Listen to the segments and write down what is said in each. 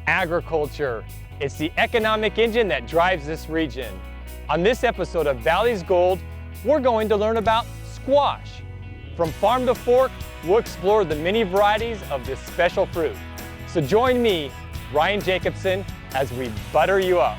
Agriculture. It's the economic engine that drives this region. On this episode of Valley's Gold, we're going to learn about squash. From farm to fork, we'll explore the many varieties of this special fruit. So join me, Ryan Jacobsen, as we butter you up.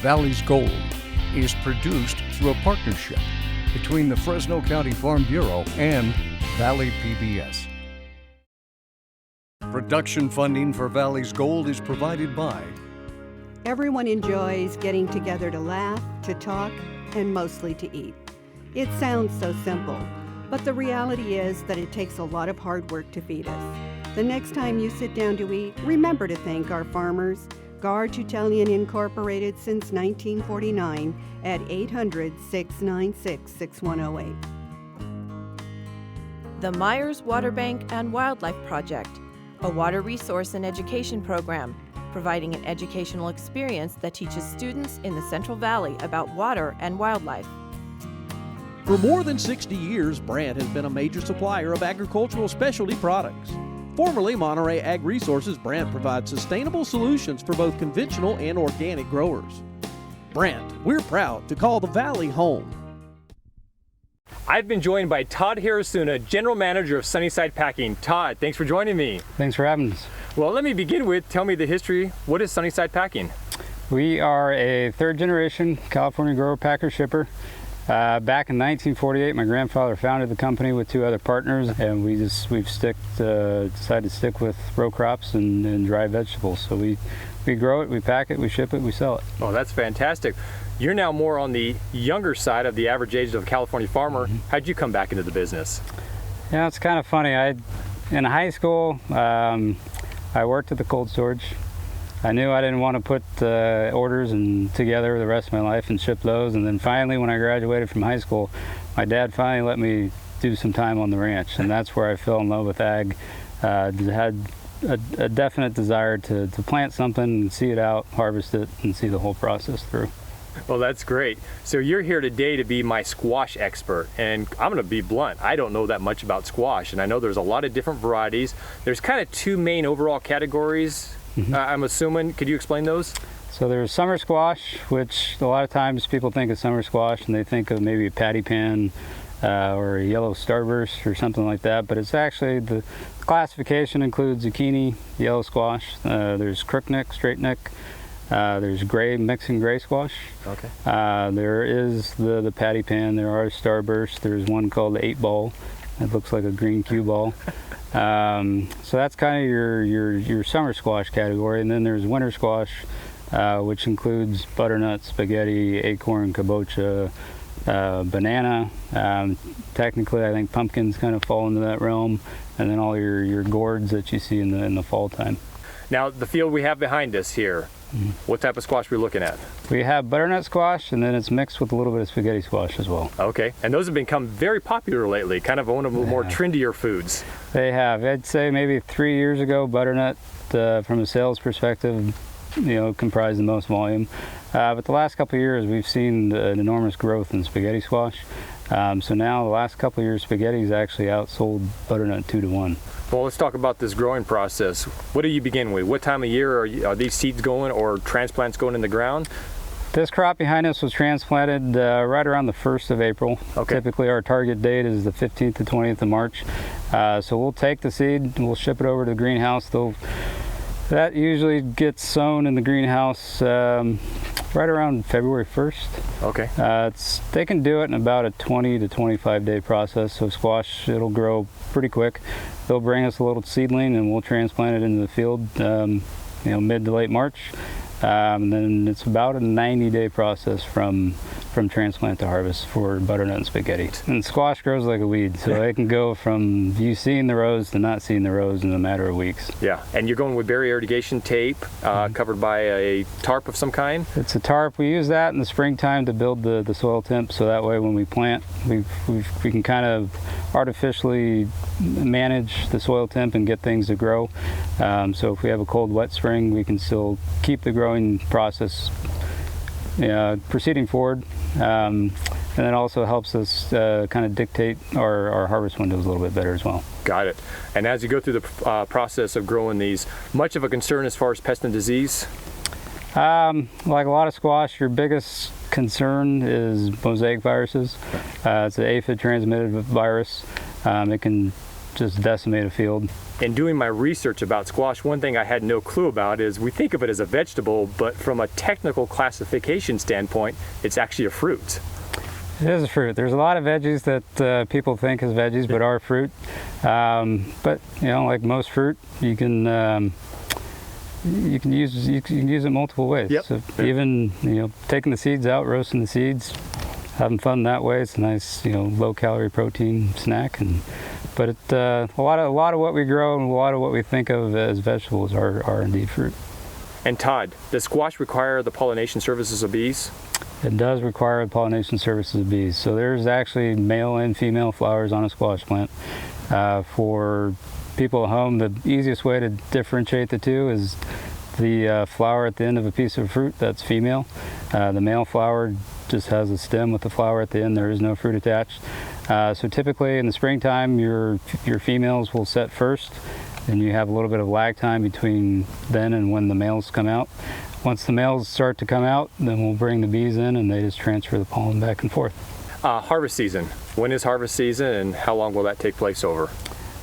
Valley's Gold is produced through a partnership between the Fresno County Farm Bureau and Valley PBS. Production funding for Valley's Gold is provided by Everyone enjoys getting together to laugh, to talk, and mostly to eat. It sounds so simple, but the reality is that it takes a lot of hard work to feed us. The next time you sit down to eat, remember to thank our farmers. Garge Italian Incorporated since 1949 at 800-696-6108. The Myers Water Bank and Wildlife Project, a water resource and education program, providing an educational experience that teaches students in the Central Valley about water and wildlife. For more than 60 years, Brandt has been a major supplier of agricultural specialty products. Formerly Monterey Ag Resources, Brandt provides sustainable solutions for both conventional and organic growers. Brandt, we're proud to call the Valley home. I've been joined by Todd Harrisuna, General Manager of Sunnyside Packing. Todd, thanks for joining me. Thanks for having us. Well, let me begin with, tell me the history. What is Sunnyside Packing? We are a third generation California grower, packer, shipper. Back in 1948, my grandfather founded the company with two other partners, and we've decided to stick with row crops and dry vegetables. So we grow it, we pack it, we ship it, we sell it. Oh, that's fantastic. You're now more on the younger side of the average age of a California farmer. How'd you come back into the business? Yeah, it's kind of funny. In high school, I worked at the cold storage. I knew I didn't want to put orders together the rest of my life and ship those. And then finally, when I graduated from high school, my dad finally let me do some time on the ranch. And that's where I fell in love with ag. Had a definite desire to plant something and see it out, harvest it, and see the whole process through. Well, that's great. So you're here today to be my squash expert. And I'm going to be blunt. I don't know that much about squash. And I know there's a lot of different varieties. There's kind of two main overall categories. I'm assuming. Could you explain those? So there's summer squash, which a lot of times people think of summer squash and they think of maybe a patty pan or a yellow starburst or something like that, but it's actually, the classification includes zucchini, yellow squash, there's crookneck, straight neck, there's gray, mixing gray squash. Okay. There is the patty pan, there are starbursts, there's one called the 8-ball. It looks like a green cue ball. So that's kind of your summer squash category, and then there's winter squash, which includes butternut, spaghetti, acorn, kabocha, banana. Technically, I think pumpkins kind of fall into that realm, and then all your gourds that you see in the fall time. Now, the field we have behind us here, what type of squash are we looking at? We have butternut squash, and then it's mixed with a little bit of spaghetti squash as well. Okay, and those have become very popular lately, kind of one of the more trendier foods. They have. I'd say maybe 3 years ago, butternut, from a sales perspective, comprised the most volume. But the last couple of years, we've seen an enormous growth in spaghetti squash. So now, the last couple of years, spaghetti's actually outsold butternut 2-to-1. Well, let's talk about this growing process. What do you begin with? What time of year are these seeds going or transplants going in the ground? This crop behind us was transplanted right around the 1st of April. Okay. Typically our target date is the 15th to 20th of March. So we'll take the seed and we'll ship it over to the greenhouse. That usually gets sown in the greenhouse right around February 1st. Okay. They can do it in about a 20 to 25 day process. So squash, it'll grow pretty quick. They'll bring us a little seedling and we'll transplant it into the field mid to late March. And then it's about a 90-day process from transplant to harvest for butternut and spaghetti. And squash grows like a weed, so it can go from you seeing the rows to not seeing the rows in a matter of weeks. Yeah, and you're going with barrier irrigation tape covered by a tarp of some kind? It's a tarp. We use that in the springtime to build the soil temp, so that way when we plant, we can kind of artificially manage the soil temp and get things to grow. So if we have a cold, wet spring, we can still keep the growing process proceeding forward, and it also helps us kind of dictate our harvest windows a little bit better as well. Got it. And as you go through the process of growing these, much of a concern as far as pest and disease? Like a lot of squash, your biggest concern is mosaic viruses. It's an aphid transmitted virus. It can just decimate a field. In doing my research about squash, one thing I had no clue about is we think of it as a vegetable, but from a technical classification standpoint, it's actually a fruit. It is a fruit. There's a lot of veggies that people think is veggies, but are fruit. But like most fruit, you can use it multiple ways. Yep. So even taking the seeds out, roasting the seeds, having fun that way. It's a nice low calorie protein snack. But a lot of what we grow and a lot of what we think of as vegetables are indeed fruit. And Todd, does squash require the pollination services of bees? It does require the pollination services of bees. So there's actually male and female flowers on a squash plant. For people at home, the easiest way to differentiate the two is the flower at the end of a piece of fruit, that's female. The male flower just has a stem with the flower at the end. There is no fruit attached. So typically in the springtime, your females will set first, and you have a little bit of lag time between then and when the males come out. Once the males start to come out, then we'll bring the bees in and they just transfer the pollen back and forth. Harvest season. When is harvest season and how long will that take place over?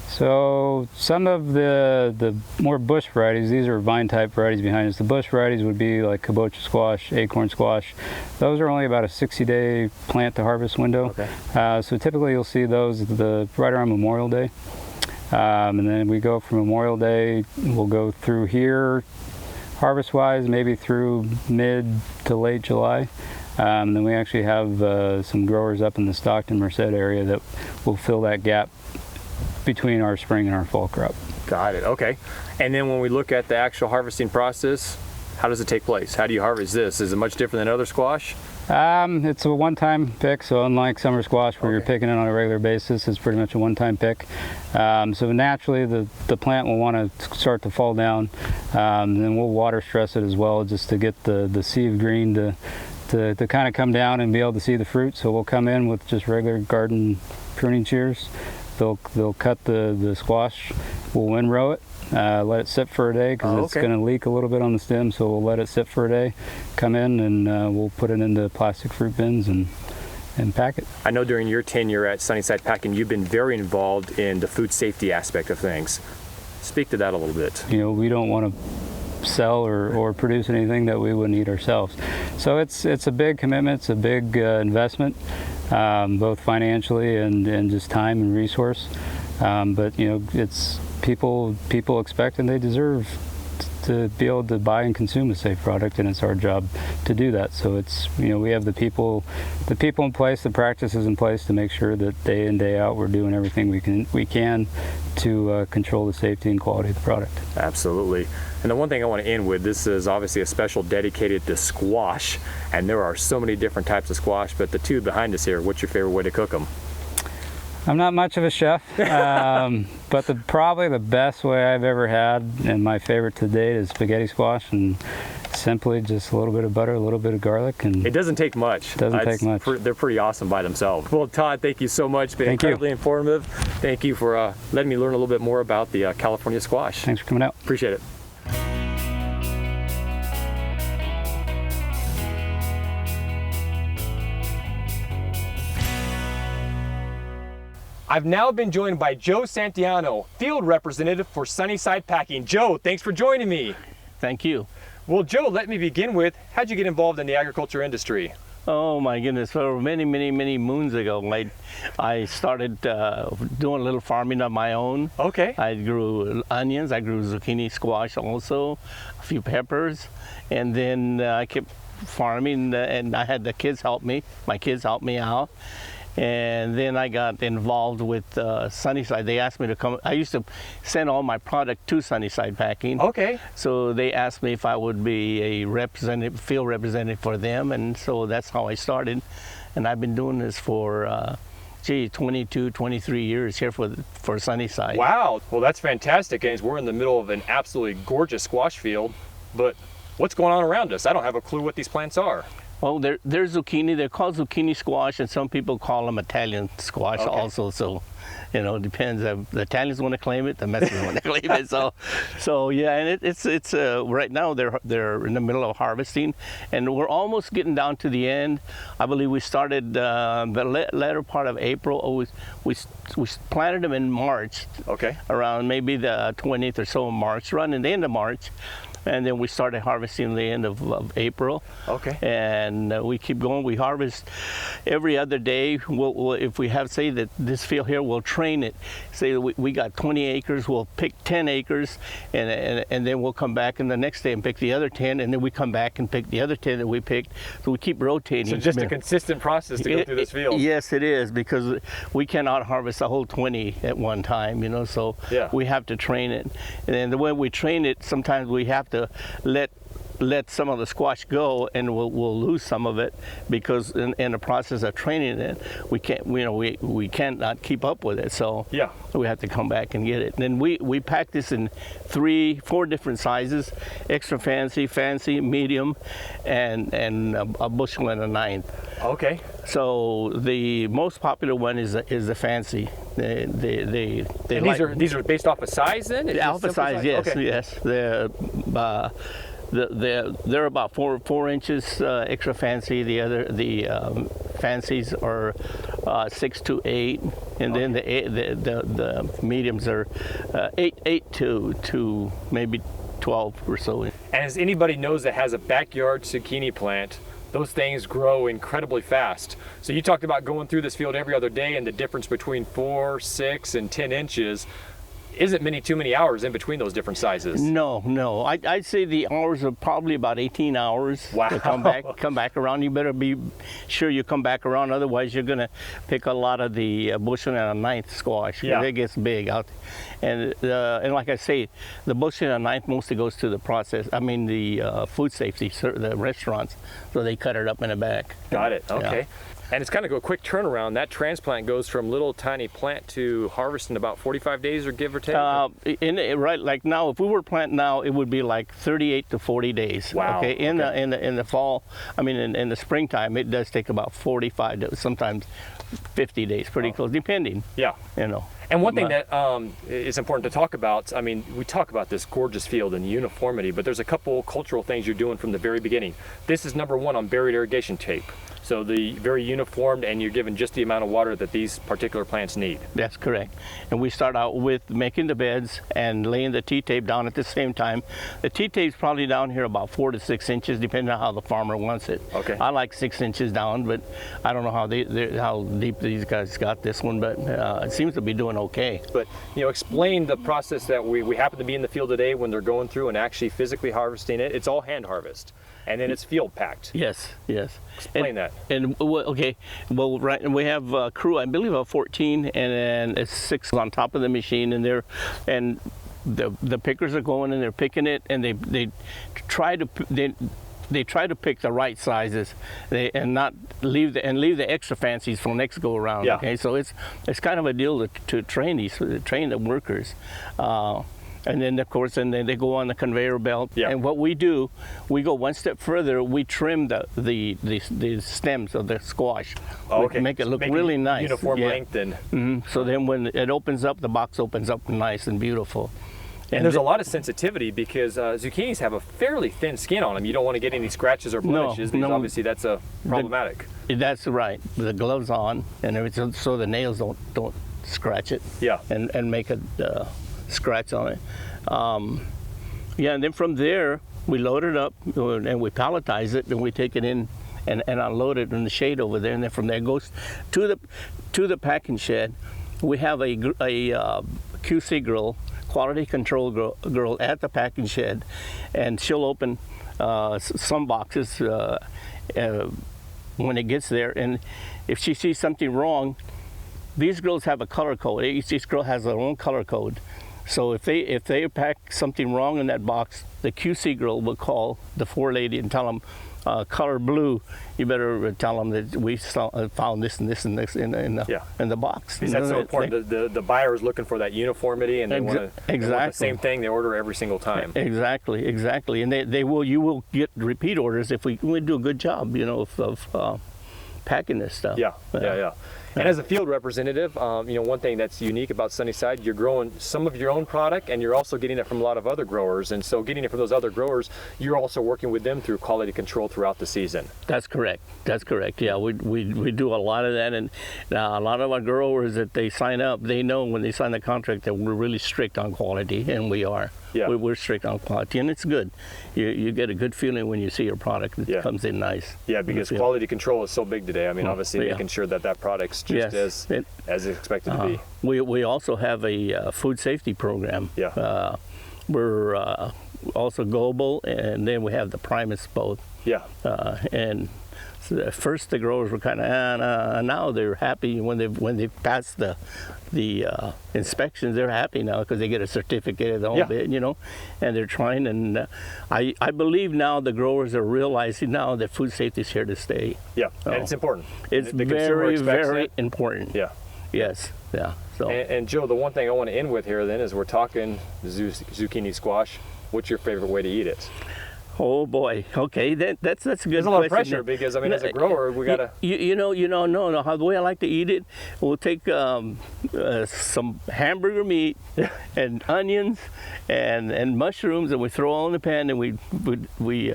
So some of the more bush varieties, these are vine type varieties behind us. The bush varieties would be like kabocha squash, acorn squash. Those are only about a 60-day plant to harvest window. Okay. So typically you'll see those right around Memorial Day. And then we go from Memorial Day, we'll go through here harvest wise, maybe through mid to late July. Then we actually have some growers up in the Stockton Merced area that will fill that gap between our spring and our fall crop. Got it. Okay. And then when we look at the actual harvesting process, how does it take place? How do you harvest this? Is it much different than other squash? It's a one-time pick, so unlike summer squash where you're picking it on a regular basis, it's pretty much a one-time pick. So naturally the plant will want to start to fall down, then we'll water stress it as well just to get the sea of green to kind of come down and be able to see the fruit. So we'll come in with just regular garden pruning shears. They'll cut the squash, we'll windrow it, let it sit for a day because it's going to leak a little bit on the stem, so we'll let it sit for a day, come in and we'll put it into plastic fruit bins and pack it. I know during your tenure at Sunnyside Packing, you've been very involved in the food safety aspect of things. Speak to that a little bit. We don't want to sell or produce anything that we wouldn't eat ourselves. So it's a big commitment, it's a big investment. Both financially and just time and resource, but it's people expect and they deserve to be able to buy and consume a safe product, and it's our job to do that. So it's we have the people in place, the practices in place to make sure that day in day out we're doing everything we can to control the safety and quality of the product. Absolutely. And the one thing I want to end with, this is obviously a special dedicated to squash, and there are so many different types of squash, but the two behind us here, what's your favorite way to cook them? I'm not much of a chef, but probably the best way I've ever had, and my favorite to date, is spaghetti squash, and simply just a little bit of butter, a little bit of garlic, and it doesn't take much. Take much. They're pretty awesome by themselves. Well, Todd, thank you so much. It's been incredibly informative. Thank you for letting me learn a little bit more about the California squash. Thanks for coming out. Appreciate it. I've now been joined by Joe Santiano, field representative for Sunnyside Packing. Joe, thanks for joining me. Thank you. Well, Joe, let me begin with, how'd you get involved in the agriculture industry? Oh my goodness, for many moons ago, I started doing a little farming of my own. Okay. I grew onions, I grew zucchini, squash also, a few peppers, and then I kept farming, and I had the kids help me. My kids helped me out. And then I got involved with Sunnyside. They asked me to come. I used to send all my product to Sunnyside Packing. Okay. So they asked me if I would be a representative, field representative for them, and so that's how I started. And I've been doing this for 22, 23 years here for Sunnyside. Wow. Well, that's fantastic. And we're in the middle of an absolutely gorgeous squash field. But what's going on around us? I don't have a clue what these plants are. Oh, they're zucchini. They're called zucchini squash, and some people call them Italian squash also. So, you know, it depends. The Italians want to claim it, the Mexicans want to claim it. So yeah, and it's right now they're in the middle of harvesting, and we're almost getting down to the end. I believe we started the latter part of April. We planted them in March. Okay. Around maybe the 20th or so of March, around the end of March. And then we started harvesting the end of April. Okay. And we keep going. We harvest every other day. We'll, if we have, say, that this field here, we'll train it. Say we got 20 acres, we'll pick 10 acres, and then we'll come back and the next day and pick the other 10, and then we come back and pick the other 10 that we picked. So we keep rotating. So just a consistent process to go through this field. Yes, it is, because we cannot harvest a whole 20 at one time, you know, so we have to train it. And then the way we train it, sometimes we have to let some of the squash go, and we'll lose some of it, because in the process of training it, we can't, you know, we cannot keep up with it. So we have to come back and get it. And then we pack this in 4 different sizes: extra fancy, medium, and a bushel and a ninth. Okay. So the most popular one is the fancy. And these are based off of size, then? The alpha size, yes, okay. yes. They're about 4 inches extra fancy. The fancies are 6 to 8, and then the mediums are 8 to maybe 12 or so. And as anybody knows that has a backyard zucchini plant, those things grow incredibly fast. So you talked about going through this field every other day, and the difference between 4, 6, and 10 inches isn't too many hours in between those different sizes. No. I'd say the hours are probably about 18 hours to come back around. You better be sure you come back around, otherwise you're going to pick a lot of the bushel and a ninth squash. Yeah. It gets big out. And like I say, the bushel and a ninth mostly goes to the the food safety, the restaurants, so they cut it up in the back. Got it. Okay. Yeah. And it's kind of a quick turnaround. That transplant goes from little tiny plant to harvest in about 45 days, or give or take? Right, like now, if we were planting now, it would be like 38 to 40 days. Wow. Okay. In the fall, in the springtime, it does take about 45 to sometimes 50 days, pretty close, depending. Yeah. You know. And one thing that is important to talk about, we talk about this gorgeous field and uniformity, but there's a couple cultural things you're doing from the very beginning. This is number 1 on buried irrigation tape. So the very uniformed, and you're given just the amount of water that these particular plants need. That's correct. And we start out with making the beds and laying the T-tape down at the same time. The T-tape's probably down here about 4 to 6 inches, depending on how the farmer wants it. Okay. I like 6 inches down, but I don't know how deep these guys got this one, but it seems to be doing okay. But explain the process that we happen to be in the field today when they're going through and actually physically harvesting it. It's all hand harvest, and then it's field packed. Yes. Explain that. And right, and we have a crew, I believe, of 14, and then it's 6 on top of the machine, and the pickers are going and they're picking it, and they try to pick the right sizes, and not leave the extra fancies for next go around. Yeah. Okay, so it's kind of a deal to train the workers. And then, of course, they go on the conveyor belt. Yeah. And what we do, we go one step further. We trim the stems of the squash. Okay. Make it look really nice. Uniform length and. Mm-hmm. So then when it opens up, the box opens up nice and beautiful. And there's a lot of sensitivity, because zucchinis have a fairly thin skin on them. You don't want to get any scratches or blemishes, because obviously that's problematic. That's right. The gloves on and everything, so the nails don't scratch it. Yeah. And make a scratch on it. Yeah, and then from there we load it up and we palletize it, and we take it in and unload it in the shade over there, and then from there it goes to the packing shed. We have a QC girl, quality control girl at the packing shed, and she'll open some boxes when it gets there, and if she sees something wrong, these girls have a color code. Each girl has their own color code. So if they pack something wrong in that box, the QC girl will call the forelady and tell them, color blue, you better tell them that we found this and this and this in the box. Because that's so important. The buyer is looking for that uniformity, and they want the same thing. They order every single time. Exactly. And you will get repeat orders if we do a good job, of packing this stuff. Yeah. And as a field representative, one thing that's unique about Sunnyside, you're growing some of your own product, and you're also getting it from a lot of other growers. And so getting it from those other growers, you're also working with them through quality control throughout the season. That's correct. Yeah, we do a lot of that, and a lot of our growers that they sign up, they know when they sign the contract that we're really strict on quality, and we are. Yeah. We're strict on quality, and it's good. You get a good feeling when you see your product that comes in nice. Yeah, because quality control is so big today. I mean, obviously making sure that product's just as expected to be. We also have a food safety program. Yeah. We're also global, and then we have the Primus both. Yeah. And so at first the growers were kind of, now they're happy when they pass the inspections. They're happy now because they get a certificate of the whole bit, and they're trying. And I believe now the growers are realizing now that food safety is here to stay. Yeah, and it's important. It's very important. Yeah. Yes. Yeah. So. And Joe, the one thing I want to end with here then is we're talking zucchini squash. What's your favorite way to eat it? Oh boy. Okay, that's a good question. There's a lot of pressure because as a grower, we gotta. The way I like to eat it, we'll take some hamburger meat and onions and mushrooms, and we throw all in the pan, and we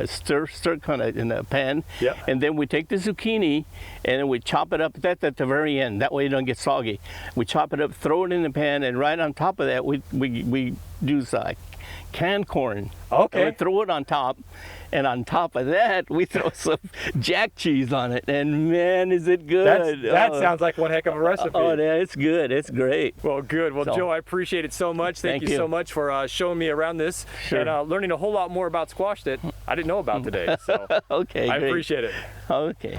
stir kind of in the pan. Yeah. And then we take the zucchini and then we chop it up at the very end. That way it doesn't get soggy. We chop it up, throw it in the pan, and right on top of that we do canned corn. Okay. And we throw it on top, and on top of that we throw some jack cheese on it, and man, is it good. That sounds like one heck of a recipe. Oh yeah, it's good. It's great. Well, good. Well, Joe, I appreciate it so much. Thank you so much for showing me around this and learning a whole lot more about squash that I didn't know about today. So okay, I great. appreciate it. Okay.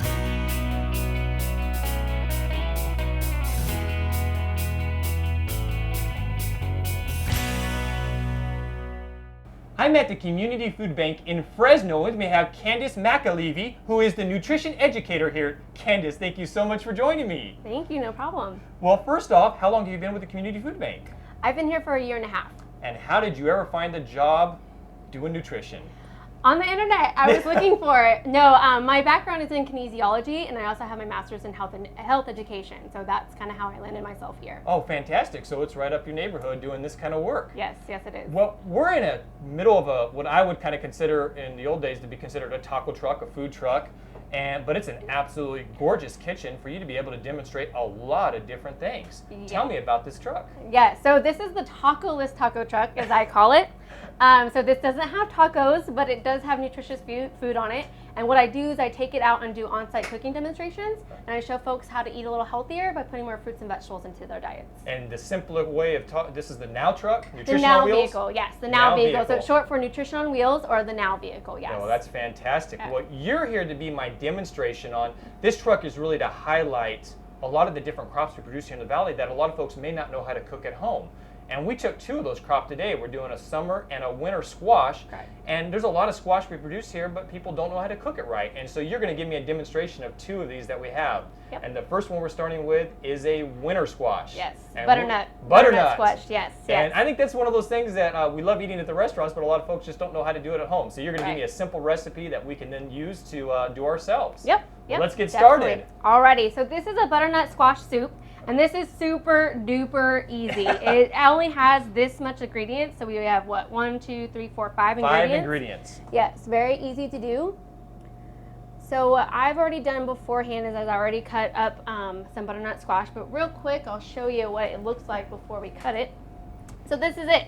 I'm at the Community Food Bank in Fresno, and we have Candace McAlevey, who is the nutrition educator here. Candace, thank you so much for joining me. Thank you, no problem. Well, first off, how long have you been with the Community Food Bank? I've been here for 1.5 years. And how did you ever find the job doing nutrition? On the internet, I was looking for it. No, my background is in kinesiology, and I also have my master's in health education. So that's kind of how I landed myself here. Oh, fantastic. So it's right up your neighborhood doing this kind of work. Yes, it is. Well, we're in a middle of what I would kind of consider in the old days to be considered a taco truck, a food truck. But it's an absolutely gorgeous kitchen for you to be able to demonstrate a lot of different things. Yeah. Tell me about this truck. Yeah, so this is the taco-less taco truck, as I call it. So this doesn't have tacos, but it does have nutritious food on it. And what I do is I take it out and do on-site cooking demonstrations, and I show folks how to eat a little healthier by putting more fruits and vegetables into their diets. And the simpler way of this is the Now truck, nutrition the Now on wheels? Vehicle, yes, the Now vehicle. So it's short for nutrition on wheels, or the Now Vehicle, yes. Oh, that's fantastic. Yeah. Well, you're here to be my demonstration on, this truck is really to highlight a lot of the different crops we produce here in the valley that a lot of folks may not know how to cook at home. And we took 2 of those crops today. We're doing a summer and a winter squash. Okay. And there's a lot of squash we produce here, but people don't know how to cook it right. And so you're going to give me a demonstration of 2 of these that we have. Yep. And the first one we're starting with is a winter squash. Yes, and butternut squash, yes. And I think that's one of those things that we love eating at the restaurants, but a lot of folks just don't know how to do it at home. So you're going to give me a simple recipe that we can then use to do ourselves. Yep. Well, let's get started. Alrighty, so this is a butternut squash soup. And this is super duper easy. It only has this much ingredients. So we have what, 1, 2, 3, 4, 5 ingredients. 5 ingredients. Yes, very easy to do. So what I've already done beforehand is I've already cut up some butternut squash, but real quick I'll show you what it looks like before we cut it. So this is it.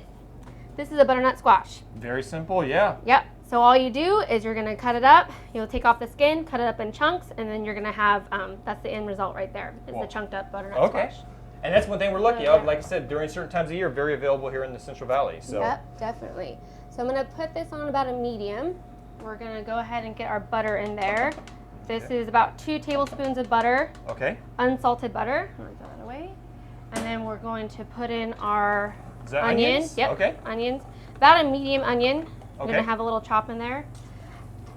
This is a butternut squash. Very simple, yeah. Yep. So all you do is you're going to cut it up, you'll take off the skin, cut it up in chunks, and then you're going to have, that's the end result right there, is the chunked up butternut squash. And that's one thing we're lucky of, like I said, during certain times of year, very available here in the Central Valley. So. Yep, definitely. So I'm going to put this on about a medium. We're going to go ahead and get our butter in there. This is about 2 tablespoons of butter. Okay. Unsalted butter. I'm going to throw that away. And then we're going to put in our onions. Yep. Okay. Onions. About a medium onion. You're going to have a little chop in there.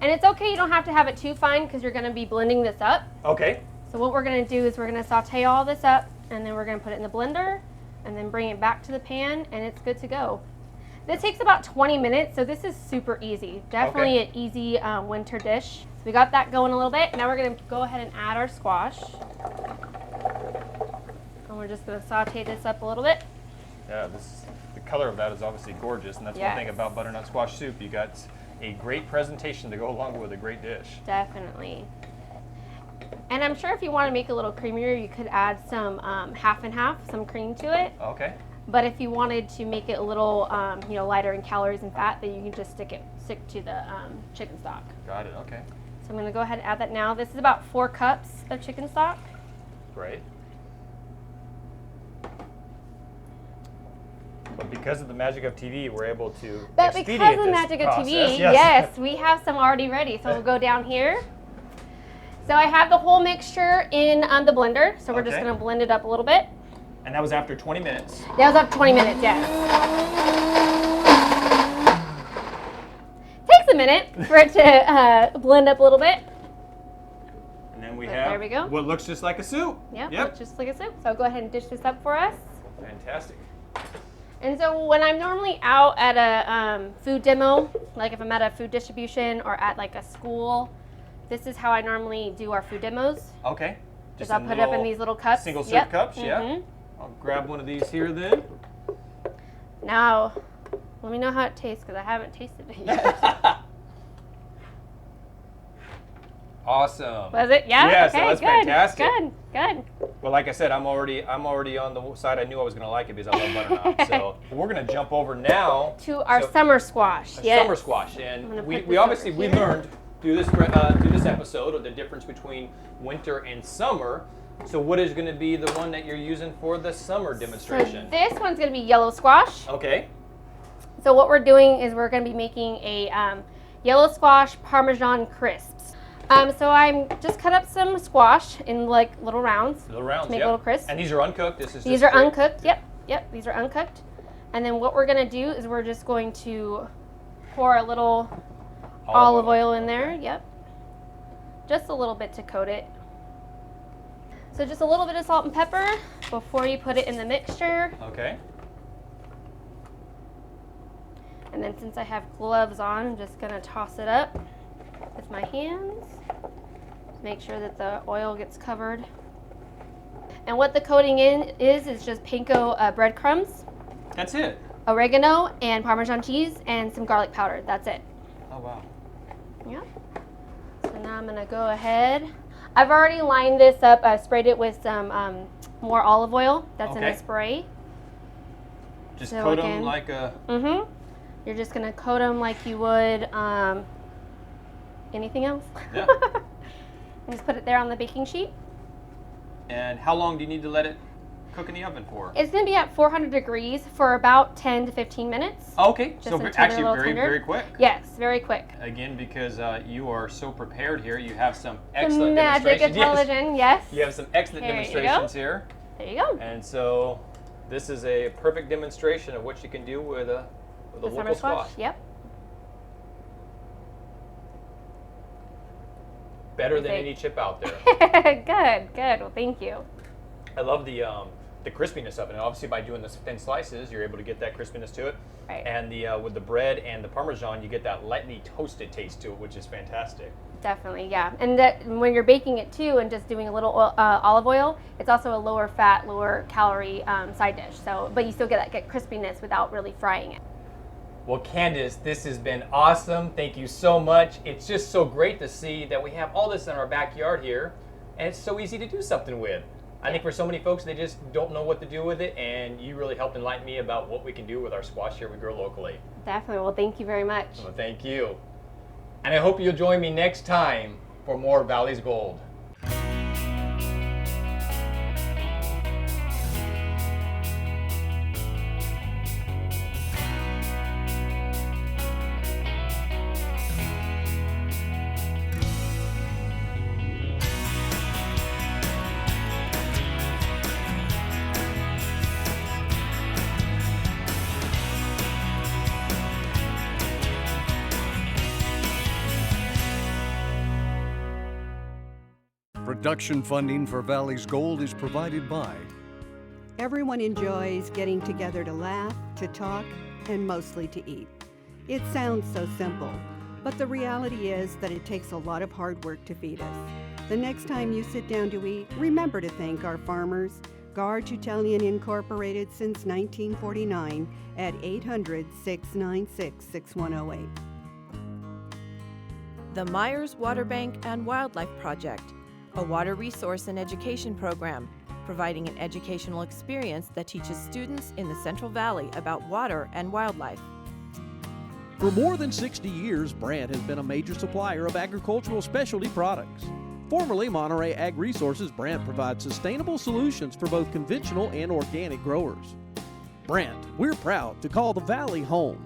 And it's okay, you don't have to have it too fine because you're going to be blending this up. Okay. So what we're going to do is we're going to saute all this up, and then we're going to put it in the blender, and then bring it back to the pan, and it's good to go. This takes about 20 minutes, so this is super easy. Definitely an easy winter dish. So we got that going a little bit. Now we're going to go ahead and add our squash. And we're just going to saute this up a little bit. Yeah, the color of that is obviously gorgeous, and that's one thing about butternut squash soup. You got a great presentation to go along with a great dish. Definitely. And I'm sure if you want to make it a little creamier, you could add some half and half, some cream to it. Okay. But if you wanted to make it a little, lighter in calories and fat, then you can just stick to the chicken stock. Got it. Okay. So I'm going to go ahead and add that now. This is about 4 cups of chicken stock. Great. But because of the magic of TV, we're able to But because of the magic of TV, yes, we have some already ready. So we'll go down here. So I have the whole mixture in the blender. So we're just going to blend it up a little bit. And that was after 20 minutes. That was after 20 minutes, yes. Takes a minute for it to blend up a little bit. And then we have there we go. What looks just like a soup. Yep, looks just like a soup. So go ahead and dish this up for us. Fantastic. And so when I'm normally out at a food demo, like if I'm at a food distribution or at like a school, this is how I normally do our food demos. Okay. Just I'll put it up in these little cups. Single serve cups, yeah. I'll grab one of these here then. Now, let me know how it tastes because I haven't tasted it yet. Awesome. Was it? Yeah. Yeah, okay, so that's fantastic. Good. Well, like I said, I'm already on the side. I knew I was going to like it because I love butternut. So we're going to jump over now to our summer squash. Summer squash, and we obviously learned through this episode of the difference between winter and summer. So what is going to be the one that you're using for the summer demonstration? So this one's going to be yellow squash. Okay. So what we're doing is we're going to be making a yellow squash Parmesan crisps. So I'm just cut up some squash in like little rounds. Little rounds, to make little crisps. And these are uncooked. These are uncooked. Yep. These are uncooked. And then what we're going to do is we're just going to pour a little olive oil in there. Yep. Just a little bit to coat it. So just a little bit of salt and pepper before you put it in the mixture. Okay. And then since I have gloves on, I'm just going to toss it up with my hands. Make sure that the oil gets covered. And what the coating is just panko breadcrumbs. That's it. Oregano and Parmesan cheese and some garlic powder. That's it. Oh, wow. Yeah. So now I'm going to go ahead. I've already lined this up. I sprayed it with some more olive oil. That's in a spray. Just coat them like a... Mm-hmm. You're just going to coat them like you would anything else. Yeah. And just put it there on the baking sheet. And how long do you need to let it cook in the oven for? It's going to be at 400 degrees for about 10 to 15 minutes. Okay, so actually very quick. Yes, very quick. Again, because you are so prepared here, you have some excellent demonstrations. Magic of television, yes. You have some excellent demonstrations here. There you go. And so this is a perfect demonstration of what you can do with a local squash. Yep. Better than any chip out there. Good. Well, thank you. I love the crispiness of it. And obviously, by doing the thin slices, you're able to get that crispiness to it. Right. And with the bread and the Parmesan, you get that lightly toasted taste to it, which is fantastic. Definitely, yeah. And that when you're baking it too, and just doing a little olive oil, it's also a lower fat, lower calorie side dish. So, but you still get crispiness without really frying it. Well, Candace, this has been awesome. Thank you so much. It's just so great to see that we have all this in our backyard here, and it's so easy to do something with. I think for so many folks, they just don't know what to do with it, and you really helped enlighten me about what we can do with our squash here we grow locally. Definitely. Well, thank you very much. Well, thank you. And I hope you'll join me next time for more Valley's Gold. Production funding for Valley's Gold is provided by Everyone enjoys getting together to laugh, to talk, and mostly to eat. It sounds so simple, but the reality is that it takes a lot of hard work to feed us. The next time you sit down to eat, remember to thank our farmers, Garge Italian Incorporated since 1949 at 800-696-6108. The Myers Water Bank and Wildlife Project, a water resource and education program, providing an educational experience that teaches students in the Central Valley about water and wildlife. For more than 60 years, Brandt has been a major supplier of agricultural specialty products. Formerly Monterey Ag Resources, Brandt provides sustainable solutions for both conventional and organic growers. Brandt, we're proud to call the Valley home.